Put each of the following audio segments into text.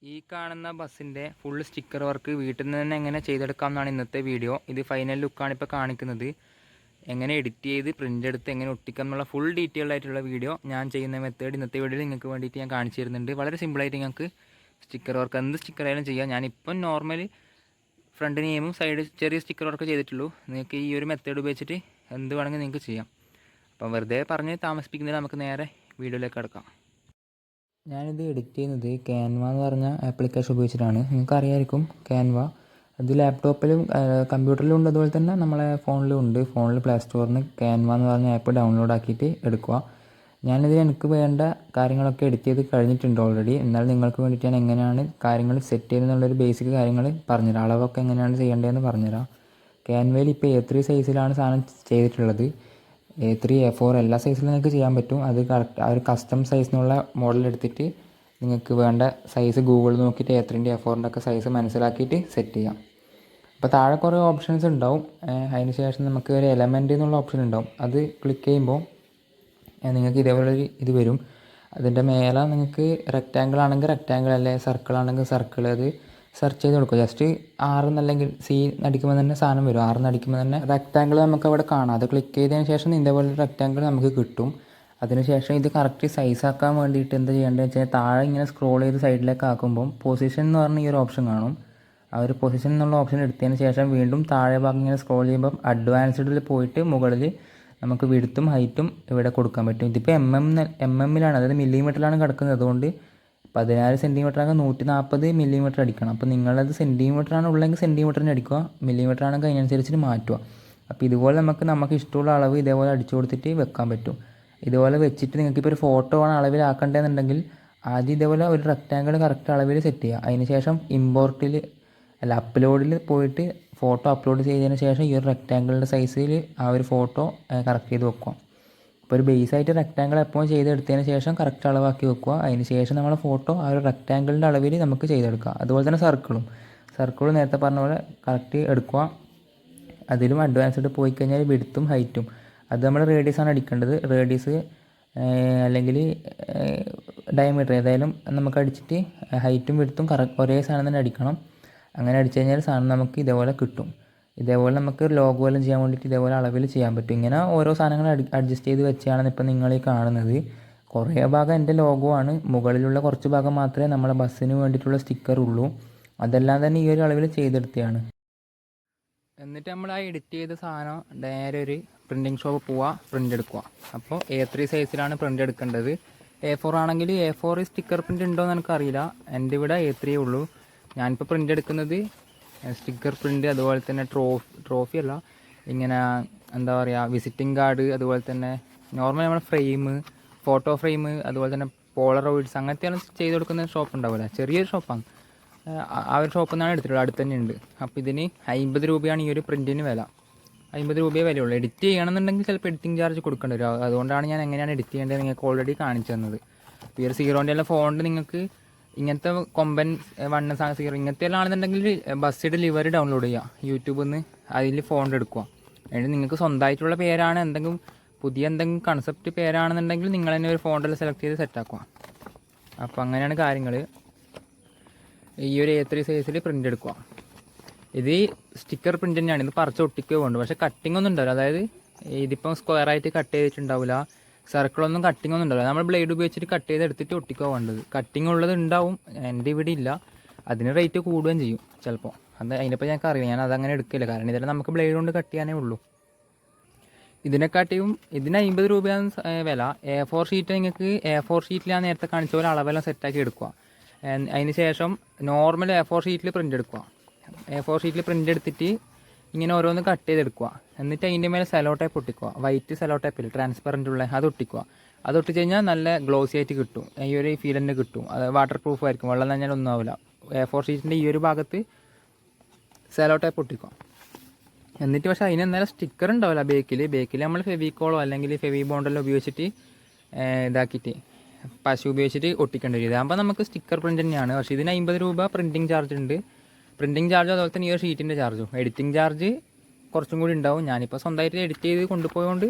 ഈ കാണുന്ന ബസ്സിൻ്റെ ഫുൾ സ്റ്റിക്കർ വർക്ക് വീട്ടിൽ നിന്ന് തന്നെ എങ്ങനെ ചെയ്തെടുക്കാം എന്നാണ് ഇന്നത്തെ വീഡിയോ. ഇത് ഫൈനൽ ലുക്കാണ് ഇപ്പോൾ കാണിക്കുന്നത്. എങ്ങനെ എഡിറ്റ് ചെയ്ത് പ്രിൻ്റ് എടുത്ത് എങ്ങനെ ഒട്ടിക്കാം എന്നുള്ള ഫുൾ ഡീറ്റെയിൽഡ് ആയിട്ടുള്ള വീഡിയോ ഞാൻ ചെയ്യുന്ന മെത്തേഡ് ഇന്നത്തെ വീഡിയോയിൽ നിങ്ങൾക്ക് വേണ്ടിയിട്ട് ഞാൻ കാണിച്ചു തരുന്നുണ്ട്. വളരെ സിമ്പിളായിട്ട് നിങ്ങൾക്ക് സ്റ്റിക്കർ വർക്ക് എന്ത് സ്റ്റിക്കർ ആയാലും ചെയ്യാം. ഞാനിപ്പം നോർമൽ ഫ്രണ്ട് നെയിമും സൈഡ് ചെറിയ സ്റ്റിക്കർ വർക്ക് ചെയ്തിട്ടുള്ളൂ. നിങ്ങൾക്ക് ഈ ഒരു മെത്തേഡ് ഉപയോഗിച്ചിട്ട് എന്ത് വേണമെങ്കിൽ നിങ്ങൾക്ക് ചെയ്യാം. അപ്പം വെറുതെ പറഞ്ഞ് താമസിപ്പിക്കുന്നതിൽ നമുക്ക് നേരെ വീഡിയോയിലേക്ക് കിടക്കാം. ഞാനിത് എഡിറ്റ് ചെയ്യുന്നത് ക്യാൻവ എന്ന് പറഞ്ഞ ആപ്ലിക്കേഷൻ ഉപയോഗിച്ചിട്ടാണ്. നിങ്ങൾക്ക് അറിയാമായിരിക്കും ക്യാൻവ. അത് ലാപ്ടോപ്പിലും കമ്പ്യൂട്ടറിലും ഉണ്ട്, അതുപോലെ തന്നെ നമ്മളെ ഫോണിലും ഉണ്ട്. ഫോണിൽ പ്ലേ സ്റ്റോറിൽ നിന്ന് ക്യാൻവ എന്ന് പറഞ്ഞ ആപ്പ് ഡൗൺലോഡ് ആക്കിയിട്ട് എടുക്കുക. ഞാനിതിൽ എനിക്ക് വേണ്ട കാര്യങ്ങളൊക്കെ എഡിറ്റ് ചെയ്ത് കഴിഞ്ഞിട്ടുണ്ട് ഓൾറെഡി. എന്നാൽ നിങ്ങൾക്ക് വേണ്ടിയിട്ട് ഞാൻ എങ്ങനെയാണ് കാര്യങ്ങൾ സെറ്റ് ചെയ്യുന്നതെന്നുള്ളൊരു ബേസിക് കാര്യങ്ങൾ പറഞ്ഞുതരാം. അളവൊക്കെ എങ്ങനെയാണ് ചെയ്യേണ്ടതെന്ന് പറഞ്ഞുതരാം. ക്യാൻവയിൽ ഇപ്പോൾ A3 സൈസിലാണ് സാധനം ചെയ്തിട്ടുള്ളത്. A3 A4 എല്ലാ സൈസിലും നിങ്ങൾക്ക് ചെയ്യാൻ പറ്റും. അത് കറക്റ്റ് ആ ഒരു കസ്റ്റം സൈസിനുള്ള മോഡൽ എടുത്തിട്ട് നിങ്ങൾക്ക് വേണ്ട സൈസ് ഗൂഗിളിൽ നോക്കിയിട്ട് A3ൻ്റെ A4ൻ്റെ ഒക്കെ സൈസ് മനസ്സിലാക്കിയിട്ട് സെറ്റ് ചെയ്യാം. അപ്പോൾ താഴെ കുറേ ഓപ്ഷൻസ് ഉണ്ടാവും. അതിന് ശേഷം നമുക്ക് ഒരു എലമെൻ്റ് എന്നുള്ള ഓപ്ഷൻ ഉണ്ടാവും. അത് ക്ലിക്ക് ചെയ്യുമ്പോൾ നിങ്ങൾക്ക് ഇതേപോലൊരു ഇത് വരും. അതിൻ്റെ മേലെ നിങ്ങൾക്ക് റെക്റ്റാങ്കിൾ ആണെങ്കിൽ റെക്റ്റാങ്കിൾ, അല്ലെങ്കിൽ സർക്കിൾ ആണെങ്കിൽ സർക്കിൾ, അത് സെർച്ച് ചെയ്ത് കൊടുക്കുക. ജസ്റ്റ് 6 എന്നല്ലെങ്കിൽ C അടിക്കുമ്പോൾ തന്നെ സാധനം വരും. 6 അടിക്കുമ്പോൾ തന്നെ റെക്റ്റാങ്കിൾ നമുക്ക് അവിടെ കാണാം. അത് ക്ലിക്ക് ചെയ്തതിന് ശേഷം ഇതേപോലെ റെക്റ്റാങ്കിൾ നമുക്ക് കിട്ടും. അതിനുശേഷം ഇത് കറക്റ്റ് സൈസ് ആക്കാൻ വേണ്ടിയിട്ട് എന്താ ചെയ്യേണ്ടതെന്ന് വെച്ചാൽ താഴെ ഇങ്ങനെ സ്ക്രോൾ ചെയ്ത് സൈഡിലേക്ക് ആക്കുമ്പം പൊസിഷൻ എന്ന് പറഞ്ഞ ഈ ഒരു ഓപ്ഷൻ കാണും. ആ ഒരു പൊസിഷൻ എന്നുള്ള ഓപ്ഷൻ എടുത്തതിന് ശേഷം വീണ്ടും താഴെ ഭാഗം ഇങ്ങനെ സ്ക്രോൾ ചെയ്യുമ്പം അഡ്വാൻസ്ഡിൽ പോയിട്ട് മുകളിൽ നമുക്ക് വിഡ്ത്തും ഹൈറ്റും ഇവിടെ കൊടുക്കാൻ പറ്റും. ഇതിപ്പോൾ MM-ലാണ്, അതായത് മില്ലിമീറ്ററിലാണ് കിടക്കുന്നത്. അതുകൊണ്ട് 14 സെൻറ്റിമീറ്ററാണെങ്കിൽ 140 മില്ലിമീറ്റർ അടിക്കണം. അപ്പോൾ നിങ്ങളത് സെൻറ്റിമീറ്ററാണ് ഉള്ളെങ്കിൽ സെൻറ്റിമീറ്ററിന് അടിക്കുക, മില്ലിമീറ്റർ ആണെങ്കിൽ അതിനനുസരിച്ചിട്ട് മാറ്റുക. അപ്പോൾ ഇതുപോലെ നമുക്ക് ഇഷ്ടമുള്ള അളവ് ഇതേപോലെ അടിച്ചു കൊടുത്തിട്ട് വെക്കാൻ പറ്റും. ഇതുപോലെ വെച്ചിട്ട് നിങ്ങൾക്കിപ്പോൾ ഒരു ഫോട്ടോ ആണ് അളവിലാക്കേണ്ടതെന്നുണ്ടെങ്കിൽ ആദ്യം ഇതേപോലെ ഒരു റെക്റ്റാങ്കിൾ കറക്റ്റ് അളവിൽ സെറ്റ് ചെയ്യുക. അതിന് ശേഷം അപ്ലോഡിൽ പോയിട്ട് ഫോട്ടോ അപ്ലോഡ് ചെയ്തതിന് ശേഷം ഈ ഒരു റെക്റ്റാങ്കിളിൻ്റെ സൈസിൽ ആ ഒരു ഫോട്ടോ കറക്റ്റ് ചെയ്ത് വെക്കുക. അപ്പോൾ ഒരു ബേസായിട്ട് റെക്റ്റാങ്കിൾ എപ്പോഴും ചെയ്തെടുത്തതിന് ശേഷം കറക്റ്റ് അളവാക്കി വെക്കുക. അതിന് ശേഷം നമ്മൾ ഫോട്ടോ ആ ഒരു റെക്റ്റാങ്കിളിൻ്റെ അളവിൽ നമുക്ക് ചെയ്തെടുക്കുക. അതുപോലെ തന്നെ സർക്കിളും നേരത്തെ പറഞ്ഞ പോലെ കറക്റ്റ് എടുക്കുക. അതിലും അഡ്വാൻസ്ഡ് പോയി കഴിഞ്ഞാൽ വിഡ്ത്തും ഹൈറ്റും അത് നമ്മൾ റേഡിയസാണ് അടിക്കേണ്ടത്. റേഡിയസ് അല്ലെങ്കിൽ ഡയമീറ്റർ ഏതായാലും നമുക്ക് അടിച്ചിട്ട് ഹൈറ്റും വിഡ്ത്തും ഒരേ സാധനം തന്നെ അടിക്കണം. അങ്ങനെ അടിച്ചു കഴിഞ്ഞാൽ സാധനം നമുക്ക് ഇതേപോലെ കിട്ടും. ഇതേപോലെ നമുക്ക് ലോഗോ എല്ലാം ചെയ്യാൻ വേണ്ടിയിട്ട് ഇതേപോലെ അളവിൽ ചെയ്യാൻ പറ്റും. ഇങ്ങനെ ഓരോ സാധനങ്ങൾ അഡ്ജസ്റ്റ് ചെയ്ത് വെച്ചാണ് ഇപ്പോൾ നിങ്ങൾ ഈ കാണുന്നത്. കുറേ ഭാഗം എൻ്റെ ലോഗോ ആണ്. മുകളിലുള്ള കുറച്ച് ഭാഗം മാത്രമേ നമ്മുടെ ബസ്സിന് വേണ്ടിയിട്ടുള്ള സ്റ്റിക്കർ ഉള്ളൂ. അതെല്ലാം തന്നെ ഈ ഒരു അളവിൽ ചെയ്തെടുത്തതാണ്. എന്നിട്ട് നമ്മൾ ആ എഡിറ്റ് ചെയ്ത സാധനം നേരെ ഒരു പ്രിൻറ്റിങ് ഷോപ്പ് പോവുക, പ്രിൻ്റ് എടുക്കുക. അപ്പോൾ A3 സൈസിലാണ് പ്രിൻ്റ് എടുക്കേണ്ടത്. A4 ആണെങ്കിൽ A4 സ്റ്റിക്കർ പ്രിൻ്റ് ഉണ്ടോ എന്ന് എനിക്കറിയില്ല. എൻ്റെ ഇവിടെ A3 ഉള്ളൂ. ഞാനിപ്പോൾ പ്രിൻ്റ് എടുക്കുന്നത് സ്റ്റിക്കർ പ്രിൻ്റ്, അതുപോലെ തന്നെ ട്രോഫി അല്ല, ഇങ്ങനെ എന്താ പറയുക, വിസിറ്റിംഗ് കാർഡ്, അതുപോലെ തന്നെ നോർമൽ നമ്മുടെ ഫ്രെയിം, ഫോട്ടോ ഫ്രെയിം, അതുപോലെ തന്നെ പോളറോയിഡ്സ് അങ്ങനത്തെയാണ് ചെയ്ത് കൊടുക്കുന്ന ഷോപ്പ് ഉണ്ടാവില്ല. ചെറിയൊരു ഷോപ്പാണ്. ആ ഒരു ഷോപ്പിൽ നിന്നാണ് എടുത്തിട്ടുള്ളത്. അടുത്ത് തന്നെ ഉണ്ട്. അപ്പോൾ ഇതിന് 50 രൂപയാണ് ഈ ഒരു പ്രിൻറ്റിന് വില. 50 രൂപയെ വിലയുള്ളൂ. എഡിറ്റ് ചെയ്യണമെന്നുണ്ടെങ്കിൽ ചിലപ്പോൾ എഡിറ്റിംഗ് ചാർജ് കൊടുക്കേണ്ടി വരും. അതുകൊണ്ടാണ് ഞാൻ എങ്ങനെയാണ് എഡിറ്റ് ചെയ്യേണ്ടത് നിങ്ങൾക്ക് ഓൾറെഡി കാണിച്ചു തന്നത്. ഇപ്പോൾ ഈ ഒരു സീറോൻ്റെ എല്ലാം ഫോണ്ട് നിങ്ങൾക്ക് ഇങ്ങനത്തെ കൊമ്പൻ 1 ഇങ്ങനത്തെ എല്ലാം ആണെന്നുണ്ടെങ്കിൽ ബസ്സിൻ്റെ ലിവറി ഡൗൺലോഡ് ചെയ്യുക യൂട്യൂബിൽ നിന്ന്. അതിൽ ഫോണ്ട് എടുക്കുക. എന്നിട്ട് നിങ്ങൾക്ക് സ്വന്തമായിട്ടുള്ള പേരാണ്, പുതിയ എന്തെങ്കിലും കൺസെപ്റ്റ് പേരാണെന്നുണ്ടെങ്കിൽ നിങ്ങൾ തന്നെ ഒരു ഫോണ്ടെല്ലാം സെലക്ട് ചെയ്ത് സെറ്റാക്കുക. അപ്പോൾ അങ്ങനെയാണ് കാര്യങ്ങൾ. ഈ ഒരു A3 സൈസിൽ പ്രിൻ്റ് എടുക്കുക. ഇത് സ്റ്റിക്കർ പ്രിൻ്റ് തന്നെയാണ്. ഇത് പറിച്ച് ഒട്ടിക്കുക ഉണ്ട്, പക്ഷേ കട്ടിംഗ് ഒന്നും ഉണ്ടാവില്ല. അതായത് ഇതിപ്പം സ്ക്വയറായിട്ട് കട്ട് ചെയ്തിട്ടുണ്ടാവില്ല, സർക്കിളൊന്നും കട്ടിംഗ് ഒന്നും ഉണ്ടാവില്ല. നമ്മൾ ബ്ലേഡ് ഉപയോഗിച്ചിട്ട് കട്ട് ചെയ്ത് എടുത്തിട്ട് ഒട്ടിക്കുക വേണ്ടത്. കട്ടിംഗ് ഉള്ളത് ഉണ്ടാവും, എൻ്റെ ഇവിടെ ഇല്ല. അതിന് റേറ്റ് കൂടുകയും ചെയ്യും ചിലപ്പോൾ. അതിനിപ്പോൾ ഞങ്ങൾക്ക് അറിയാം, ഞാൻ അതങ്ങനെ എടുക്കില്ല. കാരണം ഇതെല്ലാം നമുക്ക് ബ്ലേഡ് കൊണ്ട് കട്ട് ചെയ്യാനേ ഉള്ളൂ. ഇതിന് 50 രൂപയാണ് വില. A4 ഷീറ്റ് നിങ്ങൾക്ക് A4 ഷീറ്റിൽ ഞാൻ നേരത്തെ കാണിച്ച പോലെ അളവെല്ലാം സെറ്റാക്കി എടുക്കുക. അതിന് ശേഷം നോർമൽ A4 ഷീറ്റിൽ പ്രിൻ്റ് എടുക്കുക. A4 ഷീറ്റിൽ പ്രിൻ്റ് എടുത്തിട്ട് ഇങ്ങനെ ഓരോന്ന് കട്ട് ചെയ്തെടുക്കുക. എന്നിട്ട് അതിൻ്റെ മേലെ സെലോ ടേപ്പ് ഒട്ടിക്കുക. വൈറ്റ് സെലോ ടേപ്പിൽ ട്രാൻസ്പെറൻ്റ് ഉള്ള അത് ഒട്ടിക്കുക. അത് ഒട്ടിച്ച് കഴിഞ്ഞാൽ നല്ല ഗ്ലോസി ആയിട്ട് കിട്ടും. ഈ ഒരു ഫീലിൻ്റെ കിട്ടും. അത് വാട്ടർ പ്രൂഫ് ആയിരിക്കും, വെള്ളം നനഞ്ഞാൽ ഒന്നും ആവില്ല. A4 ഷീറ്റിൻ്റെ ഈ ഒരു ഭാഗത്ത് സെലോ ടേപ്പ് ഒട്ടിക്കുക. എന്നിട്ട് പക്ഷേ അതിന് എന്തായാലും സ്റ്റിക്കർ ഉണ്ടാവില്ല. ബേക്കിൽ നമ്മൾ ഫെവിക്കോളോ അല്ലെങ്കിൽ ഫെവി ബോണ്ടെല്ലാം ഉപയോഗിച്ചിട്ട് ഇതാക്കിയിട്ട് പശു ഉപയോഗിച്ചിട്ട് ഒട്ടിക്കേണ്ടി വരും. ഇതാകുമ്പോൾ നമുക്ക് സ്റ്റിക്കർ പ്രിൻ്റ് തന്നെയാണ്. പക്ഷേ ഇതിന് 50 രൂപ പ്രിൻറ്റിങ് ചാർജ് ഉണ്ട്. പ്രിൻറ്റിങ് ചാർജ് അതുപോലെ തന്നെ ഈ ഒരു ഷീറ്റിൻ്റെ ചാർജും. എഡിറ്റിംഗ് ചാർജ് കുറച്ചും കൂടി ഉണ്ടാവും. ഞാനിപ്പോൾ സ്വന്തമായിട്ട് എഡിറ്റ് ചെയ്ത് കൊണ്ടുപോയതുകൊണ്ട്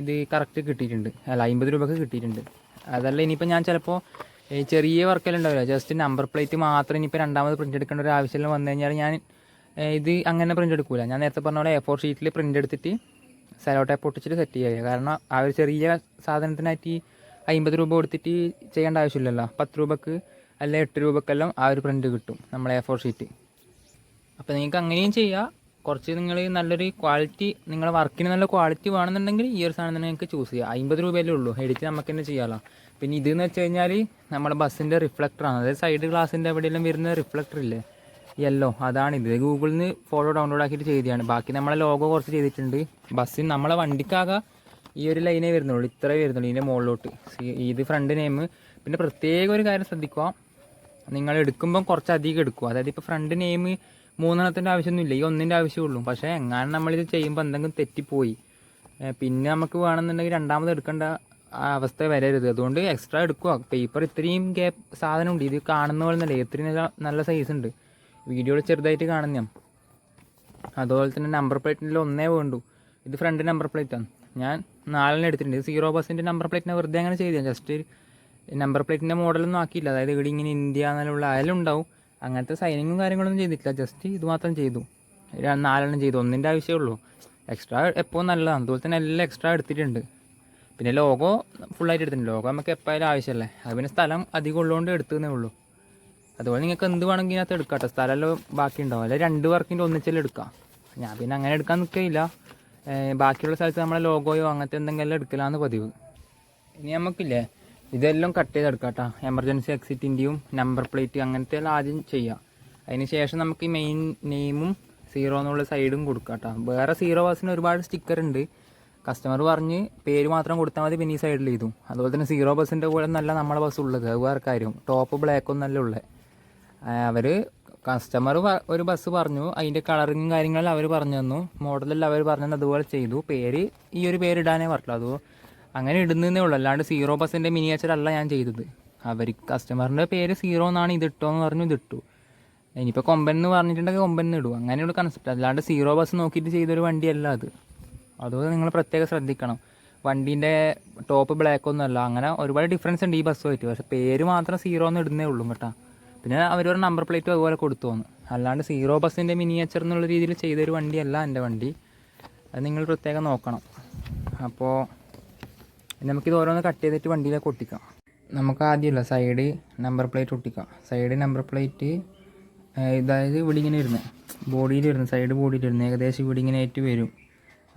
ഇത് കറക്റ്റ് കിട്ടിയിട്ടുണ്ട്. 50 രൂപക്ക് കിട്ടിയിട്ടുണ്ട്. അതല്ല ഇനിയിപ്പോൾ ഞാൻ ചിലപ്പോൾ ഈ ചെറിയ വർക്കെല്ലാം ഉണ്ടാവില്ല, ജസ്റ്റ് നമ്പർ പ്ലേറ്റ് മാത്രം. ഇനിയിപ്പോൾ രണ്ടാമത് പ്രിൻ്റ് എടുക്കേണ്ട ഒരു ആവശ്യമെല്ലാം വന്നു കഴിഞ്ഞാൽ ഞാൻ ഇത് അങ്ങനെ പ്രിൻ്റ് എടുക്കില്ല. ഞാൻ നേരത്തെ പറഞ്ഞ പോലെ A4 ഷീറ്റിൽ പ്രിൻ്റ് എടുത്തിട്ട് സെലോ ടേപ്പ് ഒട്ടിച്ചിട്ട് സെറ്റ് ചെയ്യുക. കാരണം ആ ഒരു ചെറിയ സാധനത്തിനായിട്ട് 50 രൂപ കൊടുത്തിട്ട് ചെയ്യേണ്ട ആവശ്യമില്ലല്ലോ. 10 രൂപക്ക് അല്ലെ 8 രൂപക്കെല്ലാം ആ ഒരു പ്രിൻ്റ് കിട്ടും നമ്മളെ A4 ഷീറ്റ്. അപ്പോൾ നിങ്ങൾക്ക് അങ്ങനെയും ചെയ്യാം. കുറച്ച് നിങ്ങൾ നല്ലൊരു ക്വാളിറ്റി, നിങ്ങളുടെ വർക്കിന് നല്ല ക്വാളിറ്റി വേണമെന്നുണ്ടെങ്കിൽ ഈ ഒരു സാധനം തന്നെ നിങ്ങൾക്ക് ചൂസ് ചെയ്യാം. 50 രൂപയല്ലേ ഉള്ളൂ, എഡിറ്റ് നമുക്ക് തന്നെ ചെയ്യാമല്ലോ. പിന്നെ ഇതെന്ന് വെച്ച് കഴിഞ്ഞാൽ നമ്മുടെ ബസ്സിൻ്റെ റിഫ്ലക്ടറാണ്. അതായത് സൈഡ് ഗ്ലാസിൻ്റെ എവിടെയെല്ലാം വരുന്ന റിഫ്ലക്ടർ ഇല്ലേ, യെല്ലോ, അതാണിത്. ഗൂഗിളിൽ നിന്ന് ഫോട്ടോ ഡൗൺലോഡ് ആക്കിയിട്ട് ചെയ്തതാണ്. ബാക്കി നമ്മളെ ലോഗോ കുറച്ച് ചെയ്തിട്ടുണ്ട്. ബസ്സിന് നമ്മളെ വണ്ടിക്കാകെ ഈ ഒരു ലൈനേ വരുന്നുള്ളൂ, ഇത്രേ വരുന്നുള്ളൂ ഇതിൻ്റെ മുകളിലോട്ട്. ഇത് ഫ്രണ്ട് നെയിം. പിന്നെ പ്രത്യേക ഒരു കാര്യം ശ്രദ്ധിക്കുക, നിങ്ങൾ എടുക്കുമ്പം കുറച്ചധികം എടുക്കുക. അതായത് ഇപ്പോൾ ഫ്രണ്ട് നെയിം 3 ആവശ്യമൊന്നുമില്ല, ഈ 1 ആവശ്യമുള്ളൂ. പക്ഷേ എങ്ങാനും നമ്മളിത് ചെയ്യുമ്പോൾ എന്തെങ്കിലും തെറ്റിപ്പോയി പിന്നെ നമുക്ക് വേണമെന്നുണ്ടെങ്കിൽ രണ്ടാമത് എടുക്കേണ്ട അവസ്ഥ വരരുത്. അതുകൊണ്ട് എക്സ്ട്രാ എടുക്കുക. പേപ്പർ ഇത്രയും സാധനം ഉണ്ട്, ഇത് കാണുന്ന പോലെ തന്നെ ഇത്രയും നല്ല സൈസ് ഉണ്ട്. വീഡിയോയിൽ ചെറുതായിട്ട് കാണുന്ന. അതുപോലെ തന്നെ നമ്പർ പ്ലേറ്റിൻ്റെ 1 വേണ്ടു. ഇത് ഫ്രണ്ട് നമ്പർ പ്ലേറ്റാണ്. ഞാൻ 4 എടുത്തിട്ടുണ്ട്. 0 ബസ്സിൻ്റെ നമ്പർ പ്ലേറ്റിനെ വെറുതെ അങ്ങനെ ചെയ്താൽ, ജസ്റ്റ് നമ്പർ പ്ലേറ്റിൻ്റെ മോഡലൊന്നും ആക്കിയില്ല. അതായത് ഇവിടെ ഇങ്ങനെ ഇന്ത്യ എന്നുള്ള അതിലുണ്ടാവും, അങ്ങനത്തെ സൈനിങ്ങും കാര്യങ്ങളൊന്നും ചെയ്തിട്ടില്ല. ജസ്റ്റ് ഇത് മാത്രം ചെയ്തു. 4 ചെയ്തു. 1 ആവശ്യമേ എക്സ്ട്രാ എപ്പോൾ നല്ലതാണ്. അതുപോലെ തന്നെ എല്ലാം എക്സ്ട്രാ എടുത്തിട്ടുണ്ട്. പിന്നെ ലോഗോ ഫുള്ളായിട്ട് എടുത്തിട്ടുണ്ട്. ലോഗോ നമുക്ക് എപ്പോഴും ആവശ്യമല്ലേ, അത് പിന്നെ സ്ഥലം അധികം ഉള്ളതുകൊണ്ട് എടുത്തതേ ഉള്ളൂ. അതുപോലെ നിങ്ങൾക്ക് എന്ത് വേണമെങ്കിൽ ഇതിനകത്ത് എടുക്കാം കേട്ടോ. സ്ഥലമെല്ലാം ബാക്കി ഉണ്ടാവും. അല്ലെങ്കിൽ 2 വർക്കിൻ്റെ ഒന്നിച്ചെല്ലാം എടുക്കാം. ഞാൻ പിന്നെ അങ്ങനെ എടുക്കാൻ നിൽക്കില്ല. ബാക്കിയുള്ള സ്ഥലത്ത് നമ്മളെ ലോഗോയോ അങ്ങനത്തെ എന്തെങ്കിലും എടുക്കലാന്ന് പതിവ്. ഇനി നമുക്കില്ലേ ഇതെല്ലാം കട്ട് ചെയ്തെടുക്കാം കേട്ടോ. എമർജൻസി എക്സിറ്റിൻ്റെയും നമ്പർ പ്ലേറ്റ് അങ്ങനത്തെ എല്ലാം ആദ്യം ചെയ്യാം. അതിന് ശേഷം നമുക്ക് ഈ മെയിൻ നെയിമും 0 എന്നുള്ള സൈഡും കൊടുക്കാം കേട്ടോ. വേറെ 0 ബസ്സിന് ഒരുപാട് സ്റ്റിക്കർ ഉണ്ട്. കസ്റ്റമർ പറഞ്ഞ് പേര് മാത്രം കൊടുത്താൽ മതി, പിന്നെ ഈ സൈഡിൽ ചെയ്തു. അതുപോലെ തന്നെ 0 ബസ്സിൻ്റെ കൂടെ നല്ല നമ്മളെ ബസ് ഉള്ളത്, അത് വേറെ കാര്യം. ടോപ്പ് ബ്ലാക്ക് ഒന്നല്ല ഉള്ളത്. അവർ കസ്റ്റമർ ഒരു ബസ് പറഞ്ഞു, അതിൻ്റെ കളറിങ്ങും കാര്യങ്ങളും അവർ പറഞ്ഞു തന്നു, മോഡലെല്ലാം അവർ പറഞ്ഞു തന്നു, അതുപോലെ ചെയ്തു. പേര് ഈ ഒരു പേര് ഇടാനേ പറ്റുള്ളൂ. അത് അങ്ങനെ ഇടുന്നതേ ഉള്ളൂ. അല്ലാണ്ട് 0 ബസ്സിൻ്റെ മിനിയേച്ചർ അല്ല ഞാൻ ചെയ്തത്. അവർ കസ്റ്റമറിൻ്റെ പേര് 0 എന്നാണ് ഇതിട്ടോ എന്ന് പറഞ്ഞു, ഇതിട്ടു. ഇനിയിപ്പോൾ കൊമ്പൻ എന്ന് പറഞ്ഞിട്ടുണ്ടെങ്കിൽ കൊമ്പൻ ഇടും. അങ്ങനെയുള്ള കൺസെപ്റ്റ്. അല്ലാണ്ട് 0 ബസ് നോക്കിയിട്ട് ചെയ്തൊരു വണ്ടിയല്ല അത്. അതുപോലെ നിങ്ങൾ പ്രത്യേകം ശ്രദ്ധിക്കണം. വണ്ടീൻ്റെ ടോപ്പ് ബ്ലാക്ക് ഒന്നുമല്ല. അങ്ങനെ ഒരുപാട് ഡിഫറൻസ് ഉണ്ട് ഈ ബസ്സുമായിട്ട്. പക്ഷേ പേര് മാത്രം 0 എന്ന് ഇടുന്നേ ഉള്ളൂ കേട്ടോ. പിന്നെ അവരൊരു നമ്പർ പ്ലേറ്റും അതുപോലെ കൊടുത്തു വന്നു. അല്ലാണ്ട് 0 ബസ്സിൻ്റെ മിനിയേച്ചർ എന്നുള്ള രീതിയിൽ ചെയ്തൊരു വണ്ടിയല്ല എൻ്റെ വണ്ടി. അത് നിങ്ങൾ പ്രത്യേകം നോക്കണം. അപ്പോൾ നമുക്കിത് ഓരോന്ന് കട്ട് ചെയ്തിട്ട് വണ്ടിയിലേക്ക് ഒട്ടിക്കാം. നമുക്ക് ആദ്യമല്ല സൈഡ് നമ്പർ പ്ലേറ്റ് ഒട്ടിക്കാം. സൈഡ് നമ്പർ പ്ലേറ്റ് അതായത് ഇവിടെ ഇങ്ങനെ വരുന്നത്, ബോഡിയിൽ വരുന്നത്, സൈഡ് ബോഡിയിൽ വരുന്നത് ഏകദേശം ഇവിടെ ഇങ്ങനെ ആയിട്ട് വരും.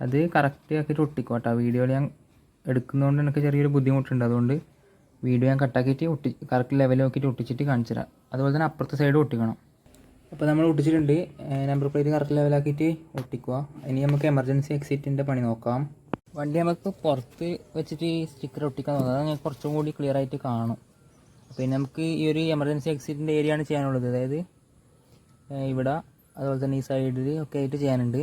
അത് കറക്റ്റ് ആക്കിയിട്ട് ഒട്ടിക്കും കേട്ടോ. വീഡിയോയിൽ ഞാൻ എടുക്കുന്നതുകൊണ്ട് എനിക്ക് ചെറിയൊരു ബുദ്ധിമുട്ടുണ്ട്. അതുകൊണ്ട് വീഡിയോ ഞാൻ കട്ടാക്കിയിട്ട് കറക്റ്റ് ലെവൽ നോക്കിയിട്ട് ഒട്ടിച്ചിട്ട് കാണിച്ചു തരാം. അതുപോലെ തന്നെ അപ്പുറത്തെ സൈഡ് ഒട്ടിക്കണം. അപ്പോൾ നമ്മൾ ഒട്ടിച്ചിട്ടുണ്ട്. നമ്പർ പ്ലേറ്റ് കറക്റ്റ് ലെവലാക്കിയിട്ട് ഒട്ടിക്കുക. ഇനി നമുക്ക് എമർജൻസി എക്സിറ്റിൻ്റെ പണി നോക്കാം. വണ്ടി നമുക്ക് പുറത്ത് വെച്ചിട്ട് സ്റ്റിക്കർ ഒട്ടിക്കാൻ നോക്കാം. അത് നമുക്ക് കുറച്ചും കൂടി ക്ലിയർ ആയിട്ട് കാണും. പിന്നെ നമുക്ക് ഈ ഒരു എമർജൻസി എക്സിറ്റിൻ്റെ ഏരിയ ആണ് ചെയ്യാനുള്ളത്. അതായത് ഇവിടെ അതുപോലെ തന്നെ ഈ സൈഡിൽ ഒക്കെ ആയിട്ട് ചെയ്യാനുണ്ട്.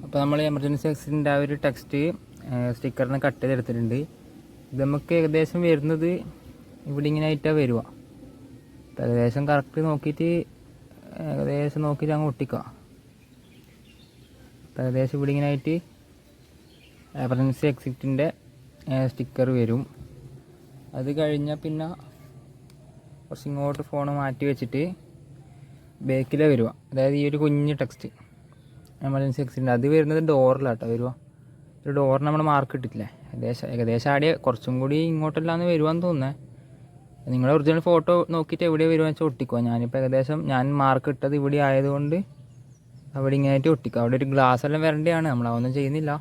അപ്പോൾ നമ്മൾ എമർജൻസി എക്സിറ്റിൻ്റെ ആ ഒരു ടെക്സ്റ്റ് സ്റ്റിക്കറിന് കട്ട് ചെയ്തെടുത്തിട്ടുണ്ട്. ഇത് നമുക്ക് ഏകദേശം വരുന്നത് ഇവിടെ ഇങ്ങനെ ആയിട്ടാണ് വരിക. അപ്പോൾ ഏകദേശം കറക്റ്റ് നോക്കിയിട്ട് അങ്ങ് ഒട്ടിക്കുക. അപ്പോൾ ഏകദേശം ഇവിടെ ഇങ്ങനെ ആയിട്ട് എമർജൻസി എക്സിറ്റിൻ്റെ സ്റ്റിക്കർ വരും. അത് കഴിഞ്ഞാൽ പിന്നെ കുറച്ച് ഇങ്ങോട്ട് ഫോൺ മാറ്റി വെച്ചിട്ട് ബാക്കിലേ വരിക. അതായത് ഈ ഒരു കുഞ്ഞ് ടെക്സ്റ്റ് എമർജൻസി എക്സിറ്റിൻ്റെ അത് വരുന്നത് ഡോറിലാട്ടോ വരിക. ഒരു ഡോറിന് നമ്മൾ മാർക്ക് ഇട്ടിട്ടില്ലേ, ഏകദേശം ആടെ കുറച്ചും കൂടി ഇങ്ങോട്ടല്ലാന്ന് വരുവാന്ന് തോന്നുന്നത്. നിങ്ങളുടെ ഒറിജിനൽ ഫോട്ടോ നോക്കിയിട്ട് എവിടെ വരുവാന്ന് വെച്ചാൽ ഒട്ടിക്കുക. ഞാനിപ്പോൾ ഏകദേശം ഞാൻ മാർക്ക് ഇട്ടത് ഇവിടെ ആയതുകൊണ്ട് അവിടെ ഇങ്ങനെയായിട്ട് ഒട്ടിക്കുക. അവിടെ ഒരു ഗ്ലാസ് എല്ലാം വരേണ്ടതാണ്, നമ്മളതൊന്നും ചെയ്യുന്നില്ല.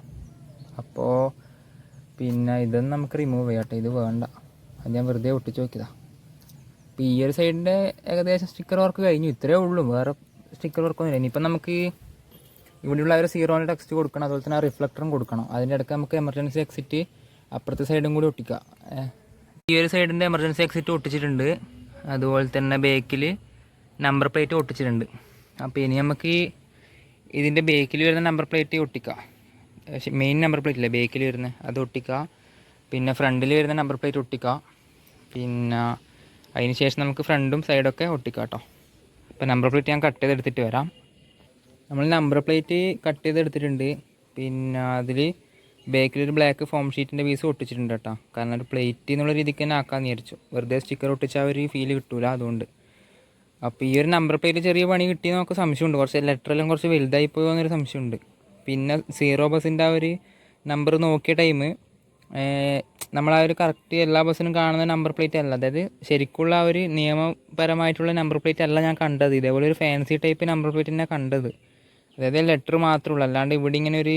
അപ്പോൾ പിന്നെ ഇതൊന്നും നമുക്ക് റിമൂവ് ചെയ്യാട്ടെ, ഇത് വേണ്ട. അത് ഞാൻ വെറുതെ ഒട്ടിച്ച് നോക്കിയതാണ്. അപ്പോൾ ഈ ഒരു സൈഡിൻ്റെ ഏകദേശം സ്റ്റിക്കർ വർക്ക് കഴിഞ്ഞു. ഇത്രയേ ഉള്ളൂ, വേറെ സ്റ്റിക്കർ വർക്കൊന്നുമില്ല. ഇനിയിപ്പം നമുക്ക് ഇവിടെയുള്ള ഒരു 0 ടെക്സ്റ്റ് കൊടുക്കണം. അതുപോലെ തന്നെ ആ റിഫ്ലക്ടറും കൊടുക്കണം. അതിൻ്റെ ഇടയ്ക്ക് നമുക്ക് എമർജൻസി എക്സിറ്റ് അപ്പുറത്തെ സൈഡും കൂടി ഒട്ടിക്കുക. ഈ ഒരു സൈഡിൻ്റെ എമർജൻസി എക്സിറ്റ് ഒട്ടിച്ചിട്ടുണ്ട്. അതുപോലെ തന്നെ ബേക്കിൽ നമ്പർ പ്ലേറ്റ് ഒട്ടിച്ചിട്ടുണ്ട്. അപ്പോൾ ഇനി നമുക്ക് ഇതിൻ്റെ ബേക്കിൽ വരുന്ന നമ്പർ പ്ലേറ്റ് ഒട്ടിക്കുക. മെയിൻ നമ്പർ പ്ലേറ്റ് ഇല്ലേ ബേക്കിൽ വരുന്നത്, അത് ഒട്ടിക്കുക. പിന്നെ ഫ്രണ്ടിൽ വരുന്ന നമ്പർ പ്ലേറ്റ് ഒട്ടിക്കുക. പിന്നെ അതിന് ശേഷം നമുക്ക് ഫ്രണ്ടും സൈഡൊക്കെ ഒട്ടിക്കുക കേട്ടോ. അപ്പോൾ നമ്പർ പ്ലേറ്റ് ഞാൻ കട്ട് ചെയ്തെടുത്തിട്ട് വരാം. നമ്മൾ നമ്പർ പ്ലേറ്റ് കട്ട് ചെയ്തെടുത്തിട്ടുണ്ട്. പിന്നെ അതിൽ ബാക്കിലൊരു ബ്ലാക്ക് ഫോം ഷീറ്റിൻ്റെ പീസ് ഒട്ടിച്ചിട്ടുണ്ട് കേട്ടോ. കാരണം ഒരു പ്ലേറ്റ് എന്നുള്ള രീതിക്ക് തന്നെ ആക്കാമെന്ന് വിചാരിച്ചു. വെറുതെ സ്റ്റിക്കർ ഒട്ടിച്ചാൽ ഒരു ഫീൽ കിട്ടൂല, അതുകൊണ്ട്. അപ്പോൾ ഈ ഒരു നമ്പർ പ്ലേറ്റ് ചെറിയ പണി കിട്ടിയെന്ന് നമുക്ക് സംശയമുണ്ട്. കുറച്ച് ലെറ്ററെല്ലാം കുറച്ച് വലുതായി പോയോ എന്നൊരു സംശയമുണ്ട്. പിന്നെ സീറോ ബസ്സിൻ്റെ ആ ഒരു നമ്പർ നോക്കിയ ടൈം നമ്മളാ ഒരു കറക്റ്റ് എല്ലാ ബസ്സിനും കാണുന്ന നമ്പർ പ്ലേറ്റ് അല്ല. അതായത് ശരിക്കുള്ള ആ ഒരു നിയമപരമായിട്ടുള്ള നമ്പർ പ്ലേറ്റ് അല്ല ഞാൻ കണ്ടത്. ഇതേപോലെ ഒരു ഫാൻസി ടൈപ്പ് നമ്പർ പ്ലേറ്റ് തന്നെ കണ്ടത്. അതായത് ലെറ്റർ മാത്രമേ ഉള്ളൂ, അല്ലാണ്ട് ഇവിടെ ഇങ്ങനെ ഒരു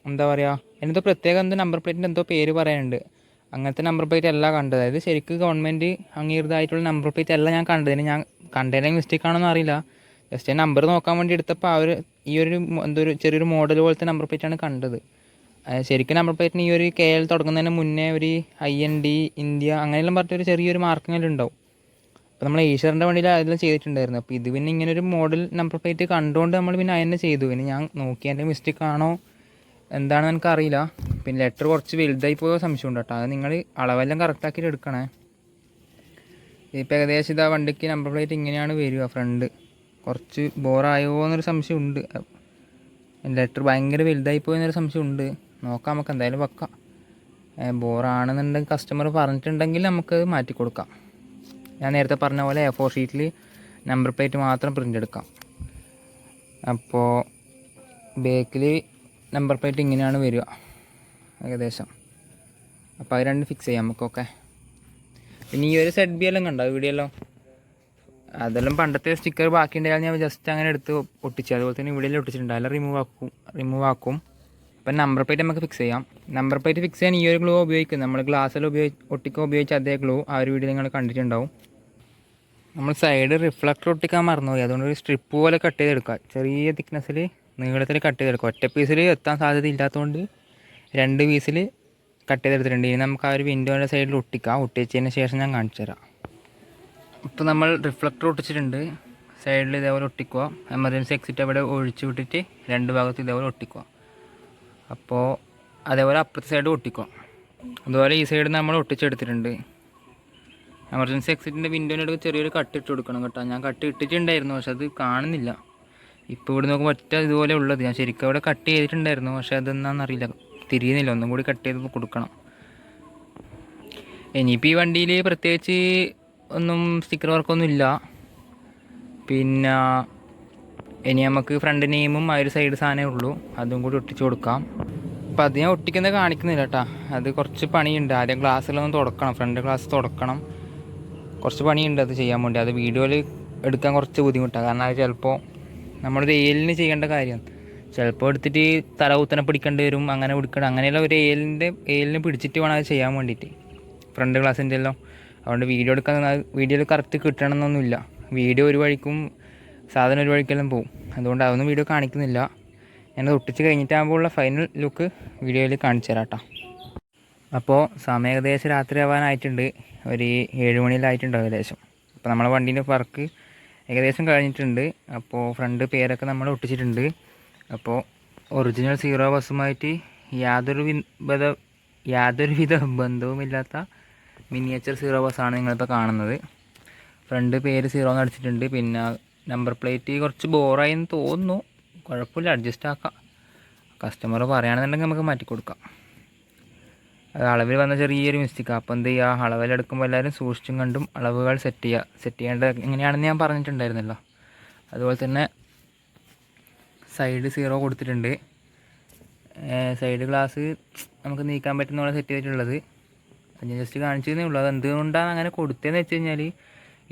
എന്താ പറയുക, എന്തോ പ്രത്യേകം എന്തോ നമ്പർ പ്ലേറ്റിൻ്റെ എന്തോ പേര് പറയാനുണ്ട്. അങ്ങനത്തെ നമ്പർ പ്ലേറ്റ് അല്ല കണ്ടത്. അതായത് ശരിക്കും ഗവൺമെൻറ് അംഗീകൃതമായിട്ടുള്ള നമ്പർ പ്ലേറ്റ് അല്ല ഞാൻ കണ്ടതിന്. ഞാൻ കണ്ടതിന് മിസ്റ്റേക്ക് ആണെന്ന് അറിയില്ല. ജസ്റ്റ് നമ്പർ നോക്കാൻ വേണ്ടി എടുത്തപ്പോൾ ആ ഒരു ഈ ഒരു എന്തോ ഒരു ചെറിയൊരു മോഡൽ പോലത്തെ നമ്പർ പ്ലേറ്റാണ് കണ്ടത്. ശരിക്കും നമ്പർ പ്ലേറ്റിന് ഈ ഒരു KL തുടങ്ങുന്നതിന് മുന്നേ ഒരു IND ഇന്ത്യ അങ്ങനെയെല്ലാം പറഞ്ഞിട്ടൊരു ചെറിയൊരു മാർക്കിങ്ങെല്ലാം ഉണ്ടാവും. അപ്പോൾ നമ്മൾ ഈശ്വറിൻ്റെ വണ്ടിയിൽ അതെല്ലാം ചെയ്തിട്ടുണ്ടായിരുന്നു. അപ്പോൾ ഇത് പിന്നെ ഇങ്ങനെ ഒരു മോഡൽ നമ്പർ പ്ലേറ്റ് കണ്ടുകൊണ്ട് നമ്മൾ പിന്നെ അതിനെ ചെയ്തു. പിന്നെ ഞാൻ നോക്കി എൻ്റെ മിസ്റ്റേക്ക് ആണോ എന്താണെന്ന് എനിക്കറിയില്ല. പിന്നെ ലെറ്റർ കുറച്ച് വലുതായി പോയോ സംശയമുണ്ട് കേട്ടോ. അത് നിങ്ങൾ അളവെല്ലാം കറക്റ്റാക്കിയിട്ട് എടുക്കണേ. ഇപ്പോൾ ഏകദേശം ഇതാ വണ്ടിക്ക് നമ്പർ പ്ലേറ്റ് ഇങ്ങനെയാണ് വരിക. ഫ്രണ്ട് കുറച്ച് ബോറായോ എന്നൊരു സംശയമുണ്ട്. ലെറ്റർ ഭയങ്കര വലുതായി പോയെന്നൊരു സംശയമുണ്ട്. നോക്കാം, നമുക്ക് എന്തായാലും വെക്കാം. ബോറാണെന്നുണ്ടെങ്കിൽ കസ്റ്റമർ പറഞ്ഞിട്ടുണ്ടെങ്കിൽ നമുക്കത് മാറ്റി കൊടുക്കാം. ഞാൻ നേരത്തെ പറഞ്ഞ പോലെ A4 ഷീറ്റിൽ നമ്പർ പ്ലേറ്റ് മാത്രം പ്രിൻ്റ് എടുക്കാം. അപ്പോൾ ബാക്കിൽ നമ്പർ പ്ലേറ്റ് ഇങ്ങനെയാണ് വരിക ഏകദേശം. അപ്പോൾ അത് രണ്ട് ഫിക്സ് ചെയ്യാം നമുക്കൊക്കെ. പിന്നെ ഈ ഒരു ZB എല്ലാം കണ്ടോ വീഡിയോല്ലോ, അതെല്ലാം പണ്ടത്തെ സ്റ്റിക്കർ ബാക്കി ഉണ്ടായാൽ ഞാൻ ജസ്റ്റ് അങ്ങനെ എടുത്ത് ഒട്ടിച്ചു. അതുപോലെ തന്നെ ഇവിടെയെല്ലാം ഒട്ടിച്ചിട്ടുണ്ട്. അതെല്ലാം റിമൂവ് ആക്കും. അപ്പം നമ്പർ പ്ലേറ്റ് നമുക്ക് ഫിക്സ് ചെയ്യാം. നമ്പർ പ്ലേറ്റ് ഫിക്സ് ചെയ്യാൻ ഈ ഒരു ഗ്ലൂ ഉപയോഗിക്കും. നമ്മൾ ഗ്ലാസ്സിൽ ഒട്ടിക്കാൻ ഉപയോഗിച്ച അതേ ഗ്ലൂ ആ ഒരു വീഡിയോ നിങ്ങൾ കണ്ടിട്ടുണ്ടാവും. നമ്മൾ സൈഡ് റിഫ്ലക്ടർ ഒട്ടിക്കാൻ മറന്നുപോയി. അതുകൊണ്ട് ഒരു സ്ട്രിപ്പ് പോലെ കട്ട് ചെയ്തെടുക്കുക. ചെറിയ തിക്നെസ്സിൽ നീളത്തിൽ കട്ട് ചെയ്തെടുക്കുക. ഒറ്റ പീസിൽ എത്താൻ സാധ്യത ഇല്ലാത്തതുകൊണ്ട് 2 പീസിൽ കട്ട് ചെയ്തെടുത്തിട്ടുണ്ട്. ഇനി നമുക്ക് ആ ഒരു വിൻഡോൻ്റെ സൈഡിൽ ഒട്ടിക്കാം. ഒട്ടിച്ചതിന് ശേഷം ഞാൻ കാണിച്ചു തരാം. ഇപ്പോൾ നമ്മൾ റിഫ്ലക്ടർ ഒട്ടിച്ചിട്ടുണ്ട്. സൈഡിൽ ഇതേപോലെ ഒട്ടിക്കുക. എമർജൻസി എക്സിറ്റ് അവിടെ ഒഴിച്ചു വിട്ടിട്ട് 2 ഭാഗത്ത് ഇതേപോലെ ഒട്ടിക്കുക. അപ്പോൾ അതേപോലെ അപ്പുറത്തെ സൈഡ് ഒട്ടിക്കുക. അതുപോലെ ഈ സൈഡ് നമ്മൾ ഒട്ടിച്ചെടുത്തിട്ടുണ്ട്. എമർജൻസി എക്സിറ്റിൻ്റെ വിൻഡോൻ്റെ അടുത്ത് ചെറിയൊരു കട്ട് ഇട്ട് കൊടുക്കണം കേട്ടോ. ഞാൻ കട്ട് ഇട്ടിട്ടുണ്ടായിരുന്നു, പക്ഷെ അത് കാണുന്നില്ല. ഇപ്പോൾ ഇവിടെ നോക്കുമ്പോൾ ഒറ്റ ഇതുപോലെ ഉള്ളത്. ഞാൻ ശരിക്കും അവിടെ കട്ട് ചെയ്തിട്ടുണ്ടായിരുന്നു, പക്ഷെ അതെന്നാണെന്നറിയില്ല, തിരിയുന്നില്ല. ഒന്നും കൂടി കട്ട് ചെയ്ത് കൊടുക്കണം. ഇനിയിപ്പോൾ ഈ വണ്ടിയിൽ പ്രത്യേകിച്ച് ഒന്നും സ്റ്റിക്കർ വർക്കൊന്നും ഇല്ല. പിന്നെ ഇനി നമുക്ക് ഫ്രണ്ട് നെയിമും ആ ഒരു സൈഡ് സാധനമേ ഉള്ളൂ, അതും കൂടി ഒട്ടിച്ച് കൊടുക്കാം. അപ്പം അത് ഞാൻ ഒട്ടിക്കുന്നത് കാണിക്കുന്നില്ല കേട്ടോ. അത് കുറച്ച് പണിയുണ്ട്. ആദ്യം ഗ്ലാസ്സിലൊന്ന് തുടക്കണം, ഫ്രണ്ട് ഗ്ലാസ് തുടക്കണം. കുറച്ച് പണിയുണ്ട് അത് ചെയ്യാൻ വേണ്ടി. അത് വീഡിയോയിൽ എടുക്കാൻ കുറച്ച് ബുദ്ധിമുട്ടാണ്. കാരണം അത് ചിലപ്പോൾ നമ്മളൊരു ഏലിന് ചെയ്യേണ്ട കാര്യമാണ്. ചിലപ്പോൾ എടുത്തിട്ട് തല കുത്തനെ പിടിക്കേണ്ടി വരും. അങ്ങനെ പിടിക്കണം, അങ്ങനെയുള്ള ഒരു ഏലിന് പിടിച്ചിട്ട് വേണം അത് ചെയ്യാൻ വേണ്ടിയിട്ട്, ഫ്രണ്ട് ഗ്ലാസിൻ്റെ എല്ലാം. അതുകൊണ്ട് വീഡിയോ എടുക്കാൻ വീഡിയോയിൽ കറക്റ്റ് കിട്ടണമെന്നൊന്നുമില്ല. വീഡിയോ ഒരു വഴിക്കും സാധനം ഒരു വഴിക്കെല്ലാം പോവും. അതുകൊണ്ട് അതൊന്നും വീഡിയോ കാണിക്കുന്നില്ല. ഞാനത് ഒട്ടിച്ച് കഴിഞ്ഞിട്ടാകുമ്പോൾ ഉള്ള ഫൈനൽ ലുക്ക് വീഡിയോയിൽ കാണിച്ചു തരാം കേട്ടോ. അപ്പോൾ സമയം ഏകദേശം രാത്രി ആവാനായിട്ടുണ്ട്. ഒരു 7 മണിയിലായിട്ടുണ്ട് ഏകദേശം. അപ്പോൾ നമ്മളെ വണ്ടീൻ്റെ വർക്ക് ഏകദേശം കഴിഞ്ഞിട്ടുണ്ട്. അപ്പോൾ ഫ്രണ്ട് പേരൊക്കെ നമ്മൾ ഒട്ടിച്ചിട്ടുണ്ട്. അപ്പോൾ ഒറിജിനൽ സീറോ ബസ്സുമായിട്ട് യാതൊരുവിധ ബന്ധവുമില്ലാത്ത മിനിയേച്ചർ സീറോ ബസ്സാണ് നിങ്ങളിപ്പോൾ കാണുന്നത്. ഫ്രണ്ട് പേര് 0 എന്ന് അടിച്ചിട്ടുണ്ട്. പിന്നെ നമ്പർ പ്ലേറ്റ് കുറച്ച് ബോറായി എന്ന് തോന്നുന്നു. കുഴപ്പമില്ല, അഡ്ജസ്റ്റ് ആക്കാം. കസ്റ്റമർ പറയുകയാണെന്നുണ്ടെങ്കിൽ നമുക്ക് മാറ്റി കൊടുക്കാം. അത് അളവിൽ വന്ന ചെറിയൊരു മിസ്റ്റേക്കാണ്. അപ്പോൾ എന്ത് ചെയ്യുക, അളവിലെടുക്കുമ്പോൾ എല്ലാവരും സൂക്ഷിച്ചും കണ്ടും അളവുകൾ സെറ്റ് ചെയ്യേണ്ടത് എങ്ങനെയാണെന്ന് ഞാൻ പറഞ്ഞിട്ടുണ്ടായിരുന്നല്ലോ. അതുപോലെ തന്നെ സൈഡ് 0 കൊടുത്തിട്ടുണ്ട്. സൈഡ് ഗ്ലാസ് നമുക്ക് നീക്കാൻ പറ്റുന്ന പോലെ സെറ്റ് ചെയ്തിട്ടുള്ളത്. അത് ഞാൻ ജസ്റ്റ് കാണിച്ചതേ ഉള്ളൂ. അത് എന്തുകൊണ്ടാണ് അങ്ങനെ കൊടുത്തതെന്ന് വെച്ച് കഴിഞ്ഞാൽ,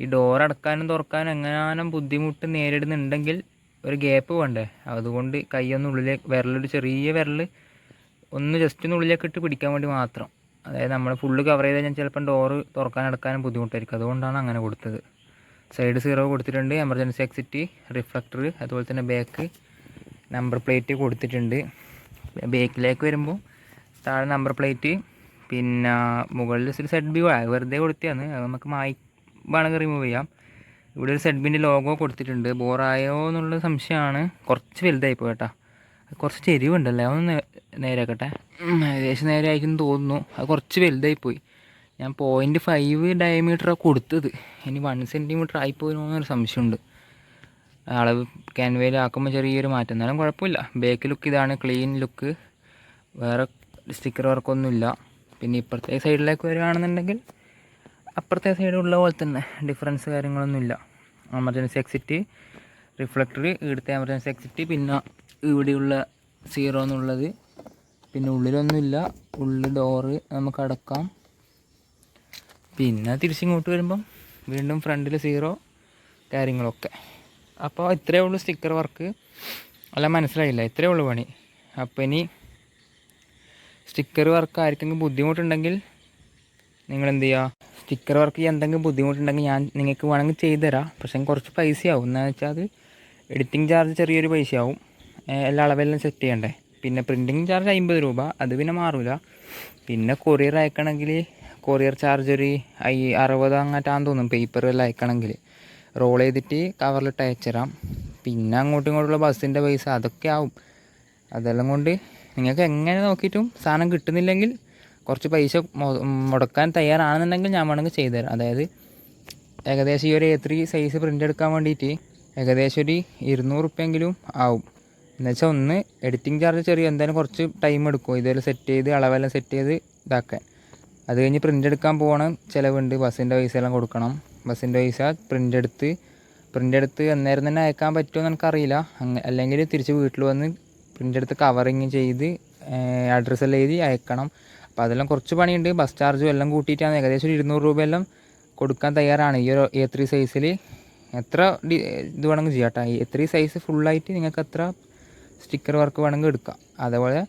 ഈ ഡോർ അടക്കാനും തുറക്കാനും എങ്ങാനും ബുദ്ധിമുട്ട് നേരിടുന്നുണ്ടെങ്കിൽ ഒരു ഗ്യാപ്പ് വേണ്ടേ. അതുകൊണ്ട് കൈയൊന്ന് ഉള്ളിലേക്ക് വിരലൊരു ചെറിയ വിരൽ ഒന്ന് ജസ്റ്റ് ഒന്ന് ഉള്ളിലേക്ക് ഇട്ട് പിടിക്കാൻ വേണ്ടി മാത്രം. അതായത് നമ്മൾ ഫുള്ള് കവർ ചെയ്ത് കഴിഞ്ഞാൽ ചിലപ്പം ഡോറ് തുറക്കാൻ അടക്കാനും ബുദ്ധിമുട്ടായിരിക്കും. അതുകൊണ്ടാണ് അങ്ങനെ കൊടുത്തത്. സൈഡ് 0 കൊടുത്തിട്ടുണ്ട്. എമർജൻസി എക്സിറ്റ്, റിഫ്ലക്ടർ, അതുപോലെ തന്നെ ബാക്ക് നമ്പർ പ്ലേറ്റ് കൊടുത്തിട്ടുണ്ട്. ബാക്കിലേക്ക് വരുമ്പോൾ താഴെ നമ്പർ പ്ലേറ്റ്, പിന്നെ മുകളിൽ ZB വെറുതെ കൊടുത്തതാണ്. അത് നമുക്ക് വേണമെങ്കിൽ റിമൂവ് ചെയ്യാം. ഇവിടെ ഒരു ZBൻ്റെ ലോഗോ കൊടുത്തിട്ടുണ്ട്. ബോറായോ എന്നുള്ള സംശയമാണ്. കുറച്ച് വലുതായിപ്പോയി കേട്ടോ. കുറച്ച് ചെരിവുണ്ടല്ലേ, അതൊന്ന് നേരാക്കട്ടെ. ഏകദേശം നേരെ ആയിരിക്കും തോന്നുന്നു. അത് കുറച്ച് വലുതായിപ്പോയി. ഞാൻ 0.5 ഡയമീറ്ററാണ് കൊടുത്തത്. ഇനി 1 സെൻറ്റിമീറ്റർ ആയിപ്പോയി എന്നൊരു സംശയമുണ്ട്. അളവ് ക്യാൻവയിൽ ആക്കുമ്പോൾ ചെറിയൊരു മാറ്റം, എന്നാലും കുഴപ്പമില്ല. ബാക്ക് ലുക്ക് ഇതാണ്, ക്ലീൻ ലുക്ക്. വേറെ സ്റ്റിക്കർ വർക്കൊന്നുമില്ല. പിന്നെ ഇപ്പുറത്തെ സൈഡിലേക്ക് വരികയാണെന്നുണ്ടെങ്കിൽ അപ്പുറത്തെ സൈഡുള്ള പോലെ തന്നെ ഡിഫറൻസ് കാര്യങ്ങളൊന്നുമില്ല. എമർജൻസി എക്സിറ്റ്, റിഫ്ലക്ടർ, ഇവിടുത്തെ എമർജൻസി എക്സിറ്റ്, പിന്നെ ഇവിടെയുള്ള 0 എന്നുള്ളത്. പിന്നെ ഉള്ളിലൊന്നുമില്ല, ഉള്ളിൽ ഡോറ് നമുക്ക് അടക്കാം. പിന്നെ തിരിച്ചിങ്ങോട്ട് വരുമ്പം വീണ്ടും ഫ്രണ്ടിൽ 0 കാര്യങ്ങളൊക്കെ. അപ്പോൾ ഇത്രയേ ഉള്ളൂ സ്റ്റിക്കർ വർക്ക്. അല്ല, മനസ്സിലായില്ല, ഇത്രയേ ഉള്ളൂ പണി. അപ്പോൾ ഇനി സ്റ്റിക്കർ വർക്ക് ആർക്കെങ്കിലും ബുദ്ധിമുട്ടുണ്ടെങ്കിൽ നിങ്ങൾ എന്ത് ചെയ്യുക, സ്റ്റിക്കർ വർക്ക് ചെയ്യാൻ എന്തെങ്കിലും ബുദ്ധിമുട്ടുണ്ടെങ്കിൽ ഞാൻ നിങ്ങൾക്ക് വേണമെങ്കിൽ ചെയ്തു തരാം. പക്ഷേ കുറച്ച് പൈസയാവും. എന്താണെന്ന് വെച്ചാൽ അത് എഡിറ്റിംഗ് ചാർജ് ചെറിയൊരു പൈസയാവും, എല്ലാ അളവെല്ലാം സെറ്റ് ചെയ്യണ്ടേ. പിന്നെ പ്രിൻറ്റിങ് ചാർജ് 50 രൂപ, അത് പിന്നെ മാറില്ല. പിന്നെ കൊറിയർ അയക്കണമെങ്കിൽ കൊറിയർ ചാർജ് ഒരു 60 അങ്ങോട്ടാന്ന് തോന്നും. പേപ്പറെല്ലാം അയക്കണമെങ്കിൽ റോൾ ചെയ്തിട്ട് കവറിലിട്ട് അയച്ചു തരാം. പിന്നെ അങ്ങോട്ടും ഇങ്ങോട്ടുള്ള ബസ്സിൻ്റെ പൈസ അതൊക്കെ ആവും. അതെല്ലാം കൊണ്ട് നിങ്ങൾക്ക് എങ്ങനെ നോക്കിയിട്ടും സാധനം കിട്ടുന്നില്ലെങ്കിൽ കുറച്ച് പൈസ മുടക്കാൻ തയ്യാറാണെന്നുണ്ടെങ്കിൽ ഞാൻ വേണമെങ്കിൽ ചെയ്തു തരാം. അതായത് ഏകദേശം ഈ ഒരു A3 സൈസ് പ്രിൻ്റ് എടുക്കാൻ വേണ്ടിയിട്ട് ഏകദേശം ഒരു 200 റുപ്യെങ്കിലും ആവും. എന്നുവെച്ചാൽ ഒന്ന് എഡിറ്റിംഗ് ചാർജ് ചെറിയ എന്തായാലും കുറച്ച് ടൈം എടുക്കും ഇതെല്ലാം സെറ്റ് ചെയ്ത് അളവെല്ലാം സെറ്റ് ചെയ്ത് ഇതാക്കാൻ. അത് കഴിഞ്ഞ് പ്രിൻ്റ് എടുക്കാൻ പോകണം, ചിലവുണ്ട്, ബസ്സിൻ്റെ പൈസ എല്ലാം കൊടുക്കണം. ബസ്സിൻ്റെ പൈസ, പ്രിൻ്റ് എടുത്ത് അന്നേരം തന്നെ അയക്കാൻ പറ്റുമോ എന്ന് എനിക്കറിയില്ല. അല്ലെങ്കിൽ തിരിച്ച് വീട്ടിൽ വന്ന് പ്രിൻ്റ് എടുത്ത് കവറിങ് ചെയ്ത് അഡ്രസ്സെല്ലാം എഴുതി അയക്കണം. അപ്പോൾ അതെല്ലാം കുറച്ച് പണിയുണ്ട്. ബസ് ചാർജും എല്ലാം കൂട്ടിയിട്ടാണ് ഏകദേശം ഒരു 200 രൂപയെല്ലാം കൊടുക്കാൻ തയ്യാറാണ്. ഈ ഒരു A3 സൈസിൽ എത്ര ഇത് വേണമെങ്കിൽ ചെയ്യാം കേട്ടോ. A3 സൈസ് ഫുള്ളായിട്ട് നിങ്ങൾക്ക് എത്ര സ്റ്റിക്കർ വർക്ക് വേണമെങ്കിൽ എടുക്കാം. അതേപോലെ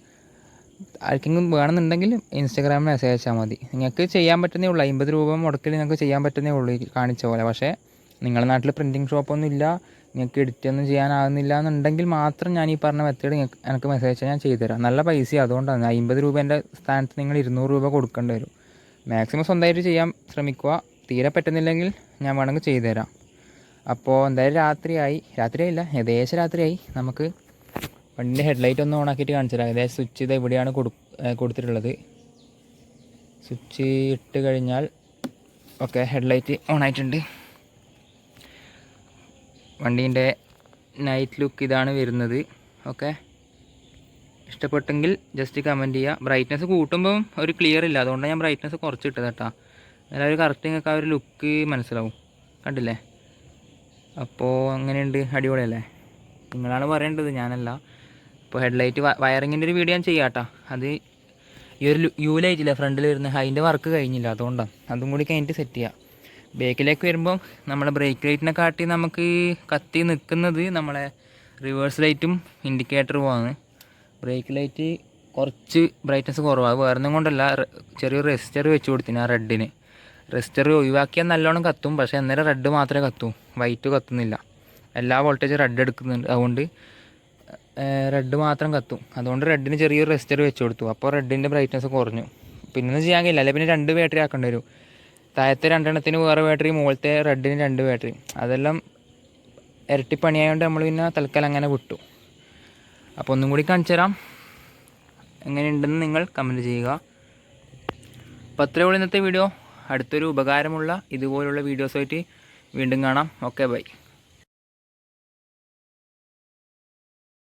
ആർക്കെങ്കിലും വേണമെന്നുണ്ടെങ്കിൽ ഇൻസ്റ്റാഗ്രാമിൽ മെസ്സേജ് അയച്ചാൽ മതി. നിങ്ങൾക്ക് ചെയ്യാൻ പറ്റുന്നേ ഉള്ളൂ, 50 രൂപ മുടക്കിൽ നിങ്ങൾക്ക് ചെയ്യാൻ പറ്റുന്നേ ഉള്ളൂ ഈ കാണിച്ച പോലെ. പക്ഷേ നിങ്ങളുടെ നാട്ടിൽ പ്രിൻറ്റിങ് ഷോപ്പൊന്നും ഇല്ല, നിങ്ങൾക്ക് എഡിറ്റൊന്നും ചെയ്യാനാകുന്നില്ല എന്നുണ്ടെങ്കിൽ മാത്രം ഞാൻ ഈ പറഞ്ഞ മെത്തേഡ് എനിക്ക് മെസ്സേജ് അയച്ചാൽ ഞാൻ ചെയ്തുതരാം. നല്ല പൈസ, അതുകൊണ്ടാണ് 50 രൂപേൻ്റെ സ്ഥാനത്ത് നിങ്ങൾ 200 രൂപ കൊടുക്കേണ്ടി വരും. മാക്സിമം സ്വന്തമായിട്ട് ചെയ്യാൻ ശ്രമിക്കുക. തീരെ പറ്റുന്നില്ലെങ്കിൽ ഞാൻ വേണമെങ്കിൽ ചെയ്തു തരാം. അപ്പോൾ എന്തായാലും രാത്രിയായില്ല, ഏകദേശം രാത്രിയായി. നമുക്ക് വണ്ടിൻ്റെ ഹെഡ്ലൈറ്റ് ഒന്ന് ഓണാക്കിയിട്ട് കാണിച്ചു തരാം. ഏകദേശം സ്വിച്ച് ഇത് ഇവിടെയാണ് കൊടുത്തിട്ടുള്ളത്. സ്വിച്ച് ഇട്ട് കഴിഞ്ഞാൽ ഓക്കെ, ഹെഡ്ലൈറ്റ് ഓണായിട്ടുണ്ട്. വണ്ടീൻ്റെ നൈറ്റ് ലുക്ക് ഇതാണ് വരുന്നത്. ഓക്കെ, ഇഷ്ടപ്പെട്ടെങ്കിൽ ജസ്റ്റ് കമൻറ്റ് ചെയ്യുക. ബ്രൈറ്റ്നസ് കൂട്ടുമ്പം ഒരു ക്ലിയർ ഇല്ല, അതുകൊണ്ടാണ് ഞാൻ ബ്രൈറ്റ്നസ് കുറച്ചിട്ടത് കേട്ടോ. എന്നാലും ഒരു കറക്റ്റ് നിങ്ങൾക്ക് ആ ഒരു ലുക്ക് മനസ്സിലാവും. കണ്ടില്ലേ? അപ്പോൾ അങ്ങനെയുണ്ട്, അടിപൊളിയല്ലേ? നിങ്ങളാണ് പറയേണ്ടത്, ഞാനല്ല. അപ്പോൾ ഹെഡ്ലൈറ്റ് വയറിങ്ങിൻ്റെ ഒരു വീഡിയോ ഞാൻ ചെയ്യാം കേട്ടോ. അത് ഈ ഒരു ലൈറ്റില്ല ഫ്രണ്ടിൽ വരുന്നത്, അതിൻ്റെ വർക്ക് കഴിഞ്ഞില്ല, അതുകൊണ്ടാണ്. അതും കൂടി കഴിഞ്ഞിട്ട് സെറ്റ് ചെയ്യാം. ബേക്കിലേക്ക് വരുമ്പം നമ്മുടെ ബ്രേക്ക് ലൈറ്റിനെ കാട്ടി നമുക്ക് കത്തി നിൽക്കുന്നത് നമ്മളെ റിവേഴ്സ് ലൈറ്റും ഇൻഡിക്കേറ്ററുമാണ്. ബ്രേക്ക് ലൈറ്റ് കുറച്ച് ബ്രൈറ്റ്നസ് കുറവാണ്, വേറൊന്നും കൊണ്ടല്ല. ചെറിയൊരു റെസിസ്റ്റർ വെച്ച് കൊടുത്തിന് ആ റെഡിന്. റെസിസ്റ്റർ ഒഴിവാക്കിയാൽ നല്ലോണം കത്തും, പക്ഷേ അന്നേരം റെഡ് മാത്രമേ കത്തൂ, വൈറ്റ് കത്തുന്നില്ല. എല്ലാ വോൾട്ടേജ് റെഡ് എടുക്കുന്നുണ്ട്, അതുകൊണ്ട് റെഡ് മാത്രം കത്തും. അതുകൊണ്ട് റെഡിന് ചെറിയൊരു റെസിസ്റ്റർ വെച്ച് കൊടുത്തു. അപ്പോൾ റെഡിൻ്റെ ബ്രൈറ്റ്നസ് കുറഞ്ഞു. പിന്നൊന്നും ചെയ്യാൻ കഴിയില്ല, അല്ലെങ്കിൽ പിന്നെ 2 ബാറ്ററി ആക്കേണ്ടി വരും. താഴത്തെ 2 എണ്ണത്തിന് വേറെ ബാറ്ററി, മുകളിലത്തെ റെഡിന് 2 ബാറ്ററി. അതെല്ലാം ഇരട്ടി പണിയായതുകൊണ്ട് നമ്മൾ പിന്നെ തൽക്കാലം അങ്ങനെ വിട്ടു. അപ്പോൾ ഒന്നും കൂടി കാണിച്ചു തരാം, എങ്ങനെയുണ്ടെന്ന് നിങ്ങൾ കമൻറ്റ് ചെയ്യുക. അപ്പോൾ അത്രയേ ഉള്ളൂ ഇന്നത്തെ വീഡിയോ. അടുത്തൊരു ഉപകാരമുള്ള ഇതുപോലുള്ള വീഡിയോസായിട്ട് വീണ്ടും കാണാം. Okay, by.